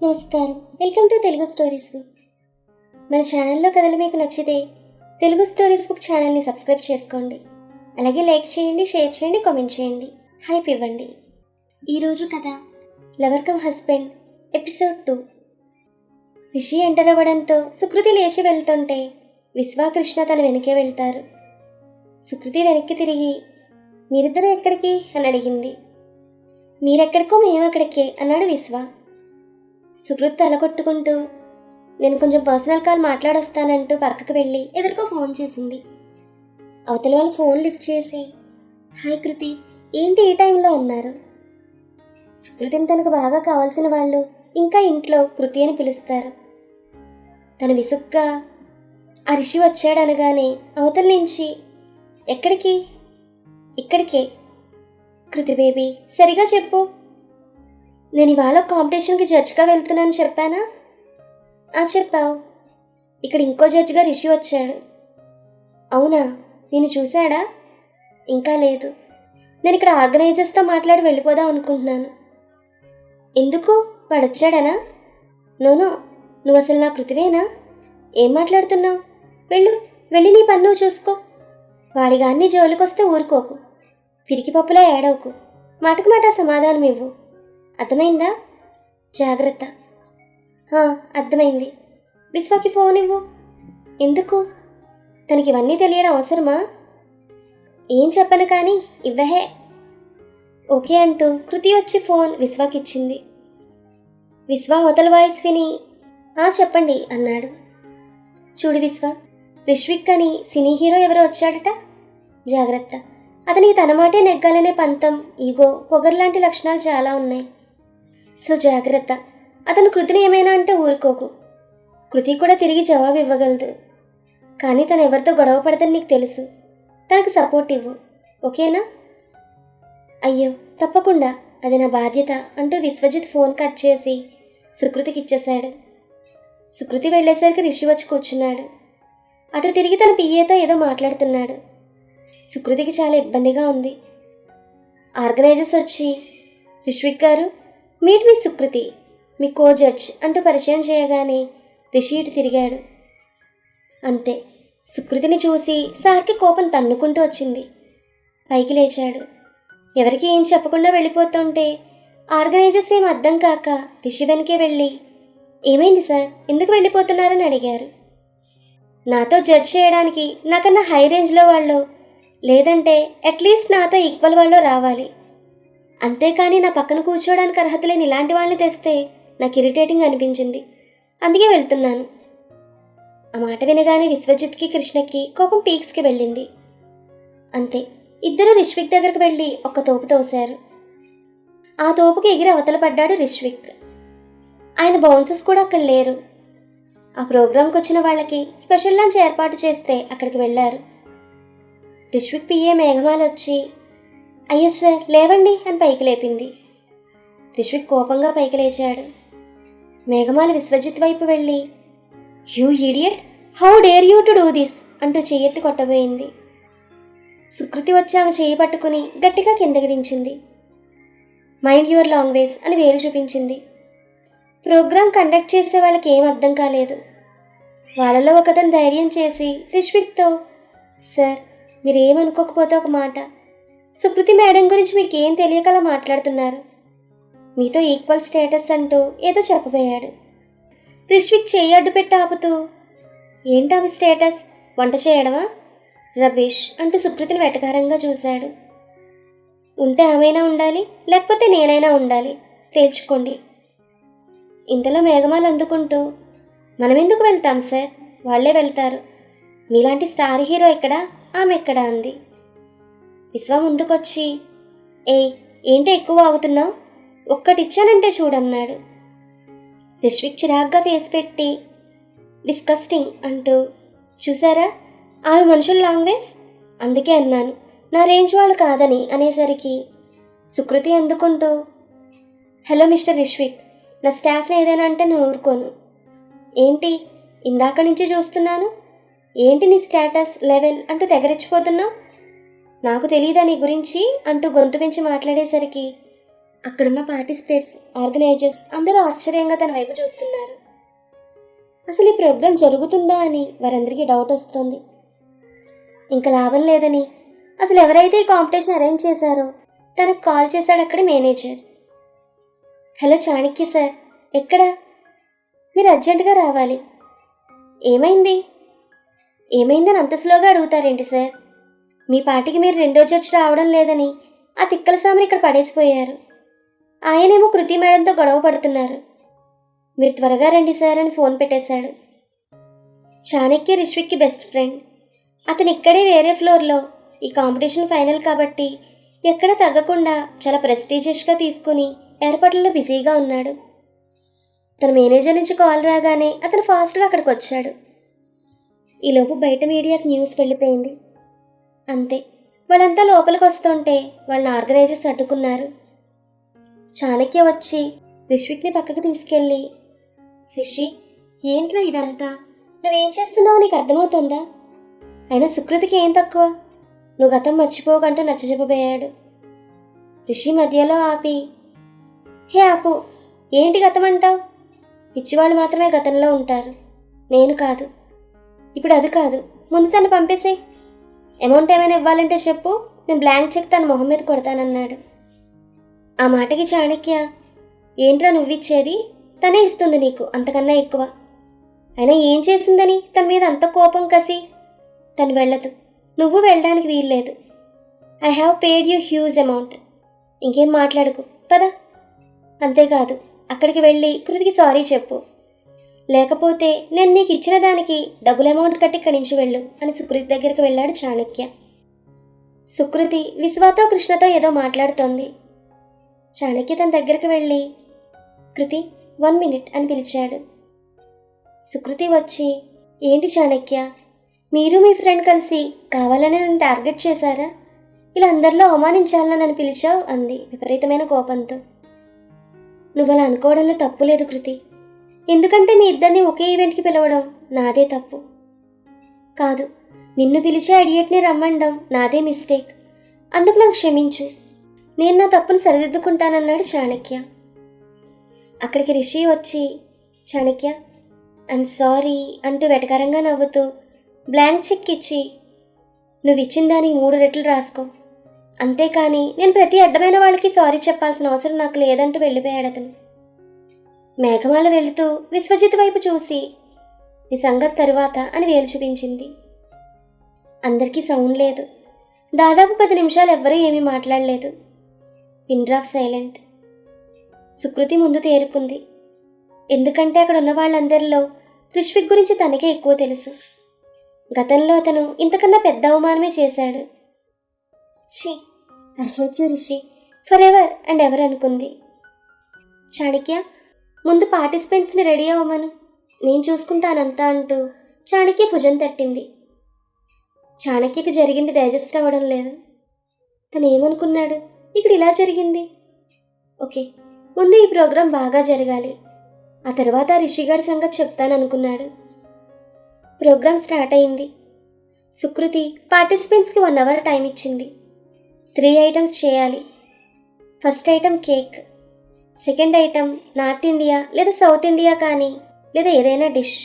నమస్కారం, welcome to Telugu stories book. మన ఛానల్లో కథలు మీకు నచ్చితే తెలుగు స్టోరీస్ బుక్ ఛానల్ని సబ్స్క్రైబ్ చేసుకోండి. అలాగే లైక్ చేయండి, షేర్ చేయండి, కామెంట్ చేయండి, హైప్ ఇవ్వండి. ఈరోజు కథ lover come husband episode 2. Rishi enter అవ్వడంతో సుకృతి లేచి వెళ్తుంటే విశ్వకృష్ణ తన వెనకే వెళ్తారు. సుకృతి వెనక్కి తిరిగి, మీరిద్దరూ ఎక్కడికి అని అడిగింది. మీరెక్కడికో మేమక్కడికే అన్నాడు విశ్వ. సుకృతి తలకొట్టుకుంటూ, నేను కొంచెం పర్సనల్ కాల్ మాట్లాడొస్తానంటూ పక్కకు వెళ్ళి ఎవరికో ఫోన్ చేసింది. అవతల వాళ్ళు ఫోన్ లిఫ్ట్ చేసి, హాయ్ కృతి, ఏంటి ఈ టైంలో అన్నారు. సుకృతిని తనకు బాగా కావాల్సిన వాళ్ళు ఇంకా ఇంట్లో కృతి అని పిలుస్తారు. తను విసుగ్గా ఆ రిషి వచ్చాడనగానే అవతల నుంచి, ఎక్కడికి? ఇక్కడికే. కృతి బేబీ, సరిగా చెప్పు. నేను ఇవాళ కాంపిటీషన్కి జడ్జ్గా వెళ్తున్నాను చెప్పానా? చెప్పావు. ఇక్కడ ఇంకో జడ్జిగా రిషి వచ్చాడు. అవునా, నేను చూశాడా? ఇంకా లేదు. నేను ఇక్కడ ఆర్గనైజర్స్తో మాట్లాడి వెళ్ళిపోదాం అనుకుంటున్నాను. ఎందుకు? వాడు వచ్చాడనా? నోనో, నువ్వు అసలు నా కృతివేనా? ఏం మాట్లాడుతున్నావు? వెళ్ళి నీ పని నువ్వు చూసుకో. వాడిగాన్ని జోలికొస్తే ఊరుకోకు, పిరికి పప్పులా ఏడవకు, మాటకు మాట సమాధానం ఇవ్వు. అర్థమైందా? జాగ్రత్త. అర్థమైంది. విశ్వకి ఫోన్ ఇవ్వు. ఎందుకు? తనకి ఇవన్నీ తెలియడం అవసరమా? ఏం చెప్పను కానీ ఇవ్వహే. ఓకే అంటూ కృతి వచ్చి ఫోన్ విశ్వకి ఇచ్చింది. విశ్వ హోటల్ వాయిస్ విని, చెప్పండి అన్నాడు. చూడు విశ్వ, రిష్విక్ అని సినీ హీరో ఎవరో వచ్చాడట. జాగ్రత్త, అతనికి తన మాటే నెగ్గాలనే పంతం, ఈగో, పొగర్లాంటి లక్షణాలు చాలా ఉన్నాయి. సో జాగ్రత్త. అతను కృతిని ఏమైనా అంటే ఊరుకోకు. కృతి కూడా తిరిగి జవాబు ఇవ్వగలదు. కానీ తను ఎవరితో గొడవ పడదని నీకు తెలుసు. తనకు సపోర్ట్ ఇవ్వు, ఓకేనా? అయ్యో తప్పకుండా, అది నా బాధ్యత అంటూ విశ్వజిత్ ఫోన్ కట్ చేసి సుకృతికి ఇచ్చేశాడు. సుకృతి వెళ్ళేసరికి రిషి వచ్చి కూర్చున్నాడు. అటు తిరిగి తన పిఏతో ఏదో మాట్లాడుతున్నాడు. సుకృతికి చాలా ఇబ్బందిగా ఉంది. ఆర్గనైజర్స్ వచ్చి, రిష్విక్ గారు, మీట్ మీ సుకృతి, మీ కో జడ్జ్ అంటూ పరిచయం చేయగానే రిషి ఇటు తిరిగాడు. అంతే, సుకృతిని చూసి సార్కి కోపం తన్నుకుంటూ వచ్చింది. పైకి లేచాడు. ఎవరికి ఏం చెప్పకుండా వెళ్ళిపోతుంటే ఆర్గనైజర్స్ ఏం అర్థం కాక రిషి వెనకే వెళ్ళి, ఏమైంది సార్, ఎందుకు వెళ్ళిపోతున్నారని అడిగారు. నాతో జడ్జ్ చేయడానికి నాకన్నా హై రేంజ్లో వాళ్ళు, లేదంటే అట్లీస్ట్ నాతో ఈక్వల్ వాళ్ళు రావాలి. అంతేకాని నా పక్కన కూర్చోవడానికి అర్హత లేని ఇలాంటి వాళ్ళని తెస్తే నాకు ఇరిటేటింగ్ అనిపించింది. అందుకే వెళ్తున్నాను. ఆ మాట వినగానే విశ్వజిత్కి కృష్ణకి కోపం పీక్స్కి వెళ్ళింది. అంతే, ఇద్దరు రిష్విక్ దగ్గరకు వెళ్ళి ఒక్క తోపు తోశారు. ఆ తోపుకి ఎగిరి అవతల పడ్డాడు రిష్విక్. ఆయన బౌన్సర్స్ కూడా అక్కడ లేరు. ఆ ప్రోగ్రాంకి వచ్చిన వాళ్ళకి స్పెషల్ లంచ్ ఏర్పాటు చేస్తే అక్కడికి వెళ్ళారు. రిష్విక్ పిఏ మేఘమాల వచ్చి, అయ్యో సార్ లేవండి అని పైకి లేపింది. రిష్విక్ కోపంగా పైకి లేచాడు. మేఘమాల విశ్వజిత్ వైపు వెళ్ళి, you idiot, how dare you to do this అంటూ చెయ్యెత్తి కొట్టబోయింది. సుకృతి వచ్చి ఆమె చేయి పట్టుకుని గట్టిగా కిందకి దించింది. మైండ్ యువర్ లాంగ్వేజ్ అని వేలు చూపించింది. ప్రోగ్రాం కండక్ట్ చేసే వాళ్ళకి ఏం అర్థం కాలేదు. వాళ్ళలో ఒకతను ధైర్యం చేసి రిష్విక్తో, సార్ మీరేమనుకోకపోతే ఒక మాట, సుకృతి మేడం గురించి మీకేం తెలియకలా మాట్లాడుతున్నారు. మీతో ఈక్వల్ స్టేటస్ అంటూ ఏదో చెప్పబోయాడు. రిష్విక్ చేయి అడ్డు పెట్టి ఆపుతూ, ఏంటి ఆమె స్టేటస్, వంట చేయడమా? రబీష్ అంటూ సుకృతిని వెటకారంగా చూశాడు. ఉంటే ఆమెనా ఉండాలి, లేకపోతే నేనైనా ఉండాలి, తేల్చుకోండి. ఇంతలో మేఘమాల అందుకుంటూ, మనం ఎందుకు వెళ్తాం సార్, వాళ్లే వెళ్తారు. మీలాంటి స్టార్ హీరో ఎక్కడా, ఆమె ఎక్కడా అంది. విశ్వ ముందుకొచ్చి, ఏంటి ఎక్కువ ఆగుతున్నావు, ఒక్కటిచ్చానంటే చూడన్నాడు. రిష్విక్ చిరాగ్గా ఫేస్ పెట్టి, డిస్కస్టింగ్ అంటూ, చూసారా ఆమె మనుషుల లాంగ్వేజ్, అందుకే అన్నాను నా రేంజ్ వాళ్ళు కాదని అనేసరికి సుకృతి అందుకుంటూ, హలో మిస్టర్ రిష్విక్, నా స్టాఫ్ని ఏదైనా అంటే నేను ఊరుకోను. ఏంటి ఇందాక నుంచి చూస్తున్నాను, ఏంటి నీ స్టేటస్ లెవెల్ అంటూ తెగరెచ్చిపోతున్నావు, నాకు తెలియదా నీ గురించి అంటూ గొంతు పెంచి మాట్లాడేసరికి అక్కడున్న పార్టిసిపేట్స్, ఆర్గనైజర్స్ అందరూ ఆశ్చర్యంగా తన వైపు చూస్తున్నారు. అసలు ఈ ప్రోగ్రాం జరుగుతుందా అని వారందరికీ డౌట్ వస్తుంది. ఇంకా లాభం లేదని అసలు ఎవరైతే ఈ కాంపిటీషన్ అరేంజ్ చేశారో తనకు కాల్ చేశాడు అక్కడి మేనేజర్. హలో చాణక్య సార్, ఎక్కడా? మీరు అర్జెంటుగా రావాలి. ఏమైంది? ఏమైందని అంత స్లోగా అడుగుతారేంటి సార్? మీ పార్టీకి మీరు రెండో జడ్జి రావడం లేదని ఆ తిక్కల సాముని ఇక్కడ పడేసిపోయారు. ఆయనేమో కృతి మేడంతో గొడవ పడుతున్నారు. మీరు త్వరగా రండి సార్ అని ఫోన్ పెట్టేశాడు. చాణక్య రిష్విక్కి బెస్ట్ ఫ్రెండ్. అతను ఇక్కడే వేరే ఫ్లోర్లో ఈ కాంపిటీషన్ ఫైనల్ కాబట్టి ఎక్కడ తగ్గకుండా చాలా ప్రెస్టీజియస్గా తీసుకుని ఏర్పాట్లలో బిజీగా ఉన్నాడు. తన మేనేజర్ నుంచి కాల్ రాగానే అతను ఫాస్ట్గా అక్కడికి వచ్చాడు. ఈలోపు బయట మీడియాకి న్యూస్ వెళ్ళిపోయింది. అంతే, వాళ్ళంతా లోపలికి వస్తుంటే వాళ్ళని ఆర్గనైజర్స్ అడ్డుకున్నారు. చాణక్య వచ్చి రిష్విక్ని పక్కకి తీసుకెళ్ళి, రిషి, ఏంట్రా ఇదంతా? నువ్వేం చేస్తున్నావో నీకు అర్థమవుతుందా? అయినా సుకృతికి ఏం తక్కువ? నువ్వు గతం మర్చిపోకంటూ నచ్చజెప్పబోయాడు. రిషి మధ్యలో ఆపి, హే ఆపు, ఏంటి గతం అంటావు? పిచ్చివాళ్ళు మాత్రమే గతంలో ఉంటారు, నేను కాదు. ఇప్పుడు అది కాదు, ముందు తను పంపేసే. అమౌంట్ ఏమైనా ఇవ్వాలంటే చెప్పు, నేను బ్లాంక్ చెక్ తన మొహం మీద కొడతానన్నాడు. ఆ మాటకి చాణక్య, ఏంట్రా నువ్విచ్చేది? తనే ఇస్తుంది నీకు, అంతకన్నా ఎక్కువ. అయినా ఏం చేసిందని తన మీద అంత కోపం కసి? తను వెళ్ళదు, నువ్వు వెళ్ళడానికి వీల్లేదు. I have paid you huge amount. ఇంకేం మాట్లాడుకు, పద. అంతేకాదు, అక్కడికి వెళ్ళి కృతికి సారీ చెప్పు, లేకపోతే నేను నీకు ఇచ్చిన దానికి డబుల్ అమౌంట్ కట్టి ఇక్కడి నుంచి వెళ్ళు అని సుకృతి దగ్గరికి వెళ్ళాడు చాణక్య. సుకృతి విశ్వాతో కృష్ణతో ఏదో మాట్లాడుతోంది. చాణక్య తన దగ్గరికి వెళ్ళి, కృతి 1 minute అని పిలిచాడు. సుకృతి వచ్చి, ఏంటి చాణక్య, మీరు మీ ఫ్రెండ్ కలిసి కావాలని నన్ను టార్గెట్ చేశారా? ఇలా అందరిలో అవమానించాలని నన్ను పిలిచావు అంది విపరీతమైన కోపంతో. నువ్వు అలా అనుకోవడంలో తప్పు లేదు కృతి, ఎందుకంటే మీ ఇద్దరిని ఒకే ఈవెంట్కి పిలవడం నాదే తప్పు. కాదు, నిన్ను పిలిచే ఐడియట్ని రమ్మండం నాదే మిస్టేక్. అందుకు నాకు క్షమించు, నేను నా తప్పును సరిదిద్దుకుంటానన్నాడు చాణక్య. అక్కడికి రిషి వచ్చి, చాణక్య ఐఎమ్ సారీ అంటూ వెటకారంగా నవ్వుతూ బ్లాంక్ చెక్ ఇచ్చి, నువ్వు ఇచ్చిన దానికి 3 రెట్లు రాసుకో, అంతేకాని నేను ప్రతి అడ్డమైన వాళ్ళకి సారీ చెప్పాల్సిన అవసరం నాకు లేదంటూ వెళ్ళిపోయాడు అతను. మేఘమాల వెళుతూ విశ్వజిత్ వైపు చూసి, ఈ సంగతి తరువాత అని వేలు చూపించింది. అందరికీ సౌండ్ లేదు. దాదాపు 10 నిమిషాలు ఎవ్వరూ ఏమీ మాట్లాడలేదు. Pin drop silent. సుకృతి ముందు తేరుకుంది. ఎందుకంటే అక్కడ ఉన్న వాళ్ళందరిలో రిష్విక్ గురించి తనకే ఎక్కువ తెలుసు. గతంలో అతను ఇంతకన్నా పెద్ద అవమానమే చేశాడు. ఛీ, I hate you Rishi for ever and ever అనుకుంది. చాణక్య, ముందు పార్టిసిపెంట్స్ని రెడీ అవ్వమను, నేను చూసుకుంటానంతా అంటూ చాణక్య భుజం తట్టింది. చాణక్యకి జరిగింది డైజెస్ట్ అవ్వడం లేదు. తను ఏమనుకున్నాడు, ఇక్కడ ఇలా జరిగింది. ఓకే, ముందు ఈ ప్రోగ్రాం బాగా జరగాలి, ఆ తర్వాత రిషిగాడి సంగతి చెప్తాననుకున్నాడు. ప్రోగ్రాం స్టార్ట్ అయింది. సుకృతి పార్టిసిపెంట్స్కి 1 hour టైం ఇచ్చింది. 3 items చేయాలి. First item cake, second item north India లేదా సౌత్ ఇండియా కానీ లేదా ఏదైనా dish,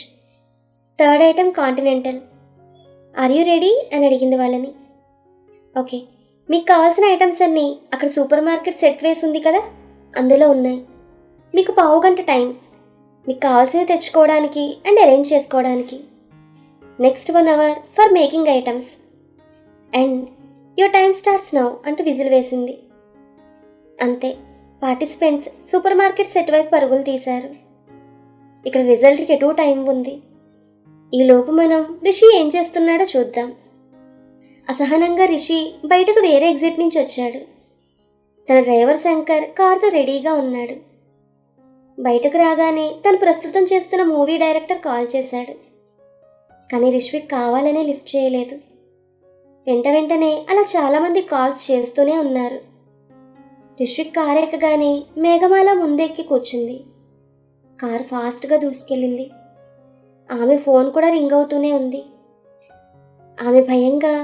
third item continental. Are you ready అని అడిగింది వాళ్ళని. ఓకే, మీకు కావాల్సిన ఐటమ్స్ అన్నీ అక్కడ సూపర్ మార్కెట్ సెట్ వేసి ఉంది కదా, అందులో ఉన్నాయి. మీకు 1/2 గంట టైం మీకు కావాల్సినవి తెచ్చుకోవడానికి అండ్ అరేంజ్ చేసుకోవడానికి. Next 1 hour for making items and your time starts now అంటూ విజిల్ వేసింది. అంతే, పార్టిసిపెంట్స్ సూపర్ మార్కెట్ సెట్ వైపు పరుగులు తీశారు. ఇక్కడ రిజల్ట్కి ఎటూ టైం ఉంది. ఈలోపు మనం రిషి ఏం చేస్తున్నాడో చూద్దాం. అసహనంగా రిషి బయటకు వేరే ఎగ్జిట్ నుంచి వచ్చాడు. తన డ్రైవర్ శంకర్ కారుతో రెడీగా ఉన్నాడు. బయటకు రాగానే తను ప్రస్తుతం చేస్తున్న మూవీ డైరెక్టర్ కాల్ చేశాడు. కానీ రిష్విక్ కావాలనే లిఫ్ట్ చేయలేదు. వెంటనే అలా చాలామంది కాల్స్ చేస్తూనే ఉన్నారు. రిష్విక్ కారు ఎక్కగానే మేఘమాల ముందెక్కి కూర్చుంది. కారు ఫాస్ట్గా దూసుకెళ్ళింది. ఆమె ఫోన్ కూడా రింగ్ అవుతూనే ఉంది. ఆమె భయంగా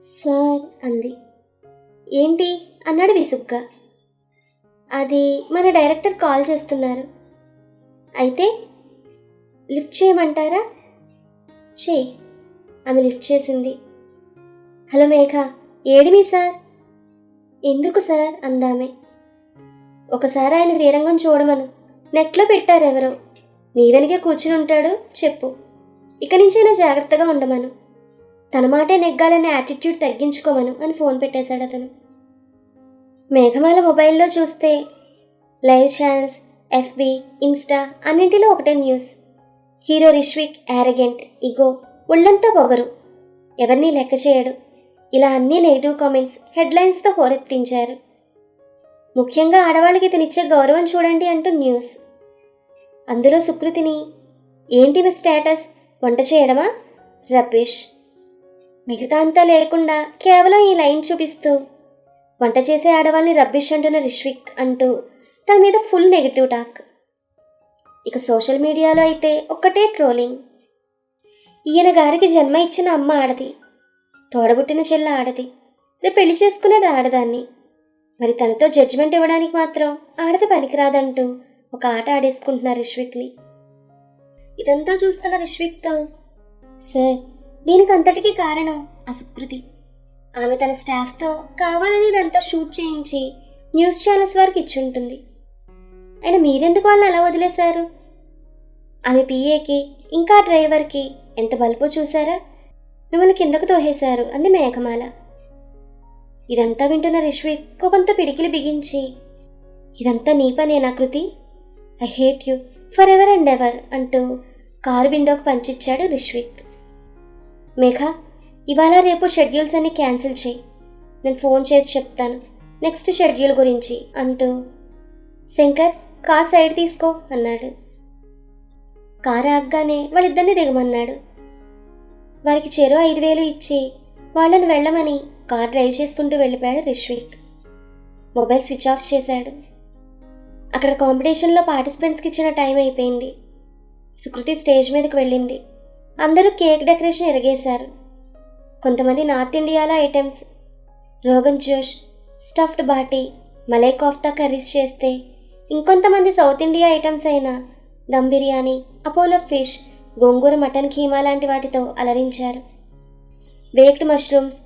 సార్ అంది. ఏంటి అన్నాడు విసుగ్గా. అది మన డైరెక్టర్ కాల్ చేస్తున్నారు. అయితే లిఫ్ట్ చేయమంటారా? చెయ్యి. ఆమె లిఫ్ట్ చేసింది. హలో మేఘ, ఏడిమి సార్? ఎందుకు సార్ అందామె. ఒకసారి ఆయన వీరంగం చూడమను. నెట్లో పెట్టారెవరో. నీ వెనకే కూర్చుని ఉంటాడు. చెప్పు. ఇక నుంచైనా జాగ్రత్తగా ఉండమను. తన మాటే నెగ్గాలనే యాటిట్యూడ్ తగ్గించుకోమను అని ఫోన్ పెట్టేశాడు అతను. మేఘమాల మొబైల్లో చూస్తే లైవ్ ఛానల్స్, ఎఫ్బి, ఇన్స్టా అన్నింటిలో ఒకటే న్యూస్. హీరో రిష్విక్ యారగెంట్, ఇగో, ఒళ్ళంతా పొగరు, ఎవరినీ లెక్క చేయడు, ఇలా అన్ని నెగిటివ్ కామెంట్స్ హెడ్లైన్స్తో హోరెత్తించారు. ముఖ్యంగా ఆడవాళ్ళకి ఇతనిచ్చే గౌరవం చూడండి అంటూ న్యూస్. అందులో సుకృతిని, ఏంటి మీ స్టేటస్, వంట చేయడమా? రబ్బిష్. మిగతా అంతా లేకుండా కేవలం ఈ లైన్ చూపిస్తూ వంట చేసే ఆడవాళ్ళని రబ్బిష్ అంటున్న రిష్విక్ అంటూ తన మీద ఫుల్ నెగిటివ్ టాక్. ఇక సోషల్ మీడియాలో అయితే ఒక్కటే ట్రోలింగ్. ఈయన గారికి జన్మ ఇచ్చిన అమ్మ ఆడది, తోడబుట్టిన చెల్ల ఆడది, రేపు పెళ్లి చేసుకునేది ఆడదాన్ని, మరి తనతో జడ్జిమెంట్ ఇవ్వడానికి మాత్రం ఆడది పనికిరాదంటూ ఒక ఆట ఆడేసుకుంటున్నారు రిష్విక్ని. ఇదంతా చూస్తున్న రిష్విక్తో, సార్, దీనికి అంతటికీ కారణం ఆ సుకృతి. ఆమె తన స్టాఫ్తో కావాలని ఇదంతా షూట్ చేయించి న్యూస్ ఛానల్స్ వారికి ఇచ్చుంటుంది. అయినా మీరెందుకు వాళ్ళని అలా వదిలేశారు? ఆమె పిఏకి ఇంకా డ్రైవర్కి ఎంత బలుపో చూసారా? మిమ్మల్ని కిందకు తోహేశారు అంది మేఘమాల. ఇదంతా వింటున్న రిష్విక్ కోపంతో పిడికిలి బిగించి, ఇదంతా నీ పనేనా Kriti? I hate you for ever and ever అంటూ కారు విండోకి పంచిచ్చాడు రిష్విక్. మేఘ, ఇవాళ రేపు షెడ్యూల్స్ అన్ని క్యాన్సిల్ చేయి, నేను ఫోన్ చేసి చెప్తాను నెక్స్ట్ షెడ్యూల్ గురించి అంటూ, శంకర్, కార్ సైడ్ తీసుకో అన్నాడు. కారు ఆగ్గానే వాళ్ళిద్దరిని దిగమన్నాడు. వారికి చెరో 5,000 ఇచ్చి వాళ్ళని వెళ్ళమని కార్ డ్రైవ్ చేసుకుంటూ వెళ్ళిపోయాడు రిష్విక్. మొబైల్ స్విచ్ ఆఫ్ చేశాడు. అక్కడ కాంపిటీషన్లో పార్టిసిపెంట్స్కి ఇచ్చిన టైం అయిపోయింది. సుకృతి స్టేజ్ మీదకి వెళ్ళింది. అందరూ కేక్ డెకరేషన్ ఎరగేశారు. కొంతమంది నార్త్ ఇండియాలో ఐటమ్స్, రోగన్ జోష్, స్టఫ్డ్ బాటీ, మలై కోఫ్తా కర్రీస్ చేస్తే, ఇంకొంతమంది సౌత్ ఇండియా ఐటమ్స్ అయిన దమ్ బిర్యానీ, అపోలో ఫిష్, గోంగూర మటన్ కీమా లాంటి వాటితో అలరించారు. బేక్డ్ మష్రూమ్స్,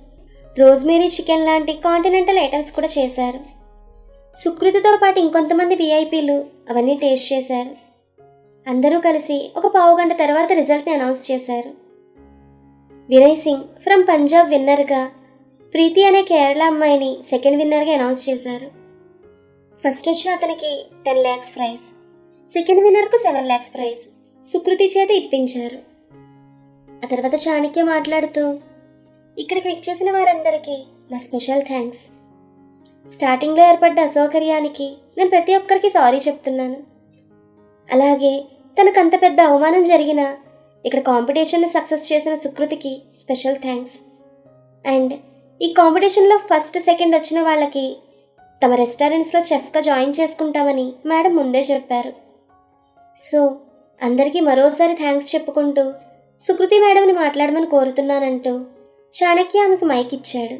రోజ్మేరీ చికెన్ లాంటి కాంటినెంటల్ ఐటమ్స్ కూడా చేశారు. సుకృతితో పాటు ఇంకొంతమంది విఐపీలు అవన్నీ టేస్ట్ చేశారు. అందరూ కలిసి ఒక పావుగంట తర్వాత రిజల్ట్ని అనౌన్స్ చేశారు. వినయ్ సింగ్ ఫ్రమ్ పంజాబ్ విన్నర్గా, ప్రీతి అనే కేరళ అమ్మాయిని సెకండ్ విన్నర్గా అనౌన్స్ చేశారు. ఫస్ట్ వచ్చిన అతనికి 10 lakhs ప్రైజ్, సెకండ్ విన్నర్కు 7 lakhs ప్రైజ్ సుకృతి చేత ఇప్పించారు. ఆ తర్వాత చాణక్య మాట్లాడుతూ, ఇక్కడికి విచ్చేసిన వారందరికీ నా స్పెషల్ థ్యాంక్స్. స్టార్టింగ్లో ఏర్పడ్డ అసౌకర్యానికి నేను ప్రతి ఒక్కరికి సారీ చెప్తున్నాను. అలాగే తనకంత పెద్ద అవమానం జరిగినా ఇక్కడ కాంపిటీషన్ని సక్సెస్ చేసిన సుకృతికి స్పెషల్ థ్యాంక్స్. అండ్ ఈ కాంపిటీషన్లో ఫస్ట్ సెకండ్ వచ్చిన వాళ్ళకి తమ రెస్టారెంట్స్లో చెఫ్గా జాయిన్ చేసుకుంటామని మేడం ముందే చెప్పారు. సో అందరికీ మరోసారి థ్యాంక్స్ చెప్పుకుంటూ సుకృతి మేడంని మాట్లాడమని కోరుతున్నానంటూ చాణక్య ఆమెకు మైక్ ఇచ్చాడు.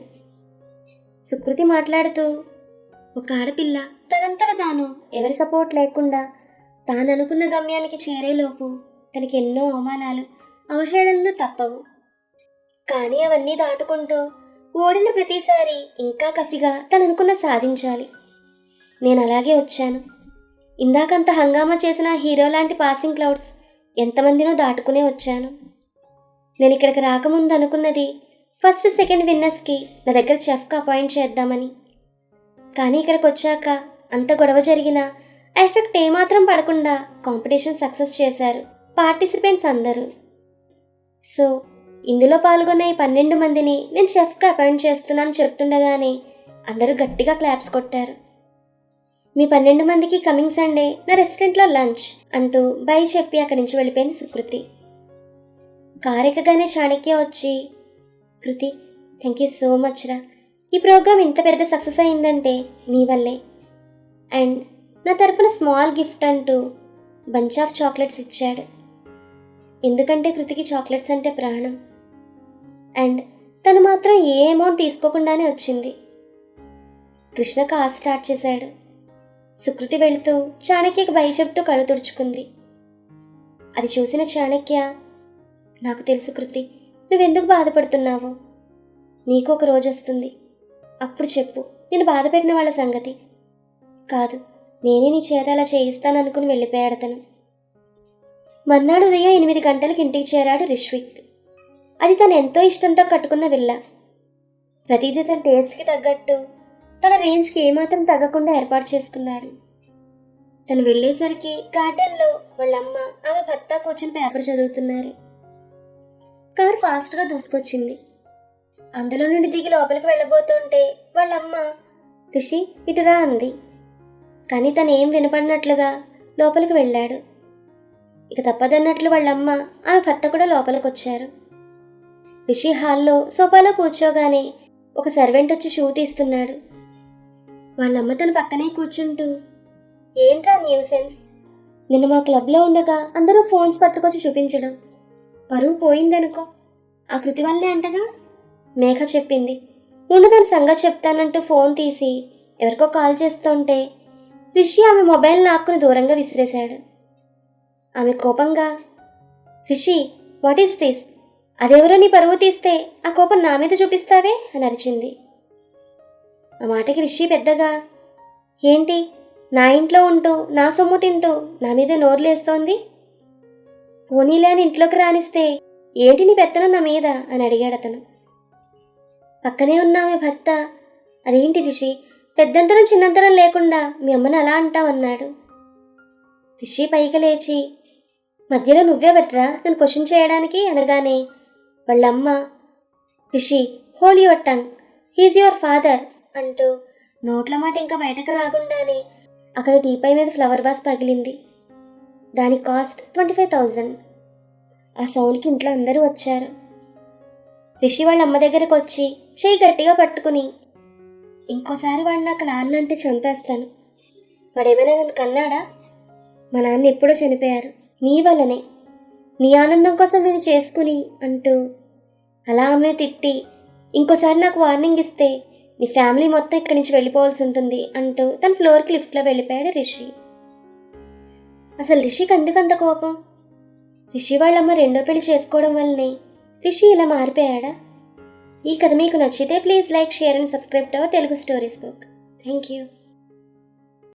సుకృతి మాట్లాడుతూ, ఒక ఆడపిల్ల తనంతట తాను ఎవరి సపోర్ట్ లేకుండా తాను అనుకున్న గమ్యానికి చేరేలోపు తనకి ఎన్నో అవమానాలు, అవహేళనలు తప్పవు. కానీ అవన్నీ దాటుకుంటూ ఓడిన ప్రతిసారి ఇంకా కసిగా తను అనుకున్న సాధించాలి. నేను అలాగే వచ్చాను. ఇందాకంత హంగామా చేసిన హీరో లాంటి పాసింగ్ క్లౌడ్స్ ఎంతమందినో దాటుకునే వచ్చాను. నేను ఇక్కడికి రాకముందు అనుకున్నది ఫస్ట్ సెకండ్ విన్నర్స్కి నా దగ్గర చెఫ్గా అపాయింట్ చేద్దామని. కానీ ఇక్కడికి వచ్చాక అంత గొడవ జరిగినా ఎఫెక్ట్ ఏమాత్రం పడకుండా కాంపిటీషన్ సక్సెస్ చేశారు పార్టిసిపెంట్స్ అందరూ. సో ఇందులో పాల్గొన్న ఈ 12 మందిని నేను చెఫ్గా అపాయింట్ చేస్తున్నాను చెప్తుండగానే అందరూ గట్టిగా క్లాప్స్ కొట్టారు. మీ 12 మందికి కమింగ్ సండే నా రెస్టారెంట్లో లంచ్ అంటూ బై చెప్పి అక్కడి నుంచి వెళ్ళిపోయింది సుకృతి. కారెక్కగానే చాణక్య వచ్చి, కృతి, థ్యాంక్ యూ సో మచ్ రా, ఈ ప్రోగ్రామ్ ఇంత పెద్ద సక్సెస్ అయిందంటే నీ వల్లే. అండ్ నా తరపున స్మాల్ గిఫ్ట్ అంటూ బంచ్ ఆఫ్ చాక్లెట్స్ ఇచ్చాడు. ఎందుకంటే కృతికి చాక్లెట్స్ అంటే ప్రాణం. అండ్ తను మాత్రం ఏ అమౌంట్ తీసుకోకుండానే వచ్చింది. కృష్ణ కార్ స్టార్ట్ చేశాడు. సుకృతి వెళుతూ చాణక్యకి భయ చెప్తూ కళ్ళు తుడుచుకుంది. అది చూసిన చాణక్య, నాకు తెలుసు కృతి, నువ్వెందుకు బాధపడుతున్నావో. నీకు ఒక రోజు వస్తుంది, అప్పుడు చెప్పు నేను బాధ పెట్టిన వాళ్ళ సంగతి. కాదు, నేనే నీ చేత అలా చేయిస్తాననుకుని వెళ్ళిపోయాడు అతను. మర్నాడు ఉదయం 8 గంటలకు ఇంటికి చేరాడు రిష్విక్. అది తను ఎంతో ఇష్టంతో కట్టుకున్న విల్ల. ప్రతిదీ తన టేస్ట్కి తగ్గట్టు, తన రేంజ్కి ఏమాత్రం తగ్గకుండా ఏర్పాటు చేసుకున్నాడు. తను వెళ్ళేసరికి గార్డెన్లో వాళ్ళమ్మ, ఆమె భర్త కూర్చుని పేపర్ చదువుతున్నారు. కారు ఫాస్ట్గా దూసుకొచ్చింది. అందులో నుండి దిగి లోపలికి వెళ్ళబోతుంటే వాళ్ళమ్మ, రిషి ఇటురా అంది. కానీ తను ఏం వినపడినట్లుగా లోపలికి వెళ్ళాడు. ఇక తప్పదన్నట్లు వాళ్ళమ్మ, ఆమె భర్త కూడా లోపలికి వచ్చారు. రిషి హాల్లో సోఫాలో కూర్చోగానే ఒక సర్వెంట్ వచ్చి షూ తీస్తున్నాడు. వాళ్ళమ్మ తన పక్కనే కూర్చుంటూ, ఏంట్రా న్యూసెన్స్, నిన్న మా క్లబ్లో ఉండగా అందరూ ఫోన్స్ పట్టుకొచ్చి చూపించడం, పరువు పోయిందనుకో. ఆ కృతి వల్లే అంటగా, మేఘ చెప్పింది. ముందు దాని సంగతి చెప్తానంటూ ఫోన్ తీసి ఎవరికో కాల్ చేస్తుంటే రిషి ఆమె మొబైల్ లాక్కుని దూరంగా విసిరేశాడు. ఆమె కోపంగా, రిషి వాట్ ఈస్ దిస్, అదెవరో నీ పరువు తీస్తే ఆ కోపం నా మీద చూపిస్తావే అని అరిచింది. ఆ మాటకి రిషి పెద్దగా, ఏంటి నా ఇంట్లో ఉంటూ నా సొమ్ము తింటూ నా మీద నోరులేస్తోంది, పోనీలే అని ఇంట్లోకి రానిస్తే ఏంటి నీ పెత్తనం నా మీద అని అడిగాడు అతను. పక్కనే ఉన్న ఆమె భర్త, అదేంటి రిషి, పెద్దంతరం చిన్నంతరం లేకుండా మీ అమ్మని అలా అంటావన్నాడు. రిషి పైకి లేచి, మధ్యలో నువ్వే బట్రా నన్ను క్వశ్చన్ చేయడానికి అనగానే వాళ్ళమ్మ, Rishi hold your tongue, he's your father అంటూ నోట్ల మాట ఇంకా బయటకు రాకుండానే అక్కడ టీపై మీద ఫ్లవర్ వాస్ పగిలింది. దాని కాస్ట్ 25,000. ఆ సౌండ్కి ఇంట్లో అందరూ వచ్చారు. రిషి వాళ్ళ అమ్మ దగ్గరకు వచ్చి చేయి గట్టిగా పట్టుకుని, ఇంకోసారి వాడు నాకు నాన్న అంటే చంపేస్తాను, వాడేమైనా నన్ను కన్నాడా, మా నాన్న ఎప్పుడో చనిపోయారు, నీ వల్లనే, నీ ఆనందం కోసం నేను చేసుకుని అంటూ అలా ఆమె తిట్టి, ఇంకోసారి నాకు వార్నింగ్ ఇస్తే నీ ఫ్యామిలీ మొత్తం ఇక్కడి నుంచి వెళ్ళిపోవాల్సి ఉంటుంది అంటూ తన ఫ్లోర్కి లిఫ్ట్లో వెళ్ళిపోయాడు రిషి. అసలు రిషికి ఎందుకంత కోపం? రిషి వాళ్ళమ్మ రెండో పెళ్లి చేసుకోవడం వల్లనే రిషి ఇలా మారిపోయాడా? ఈ కథ మీకు నచ్చితే please like, share and subscribe to our Telugu stories book. Thank you.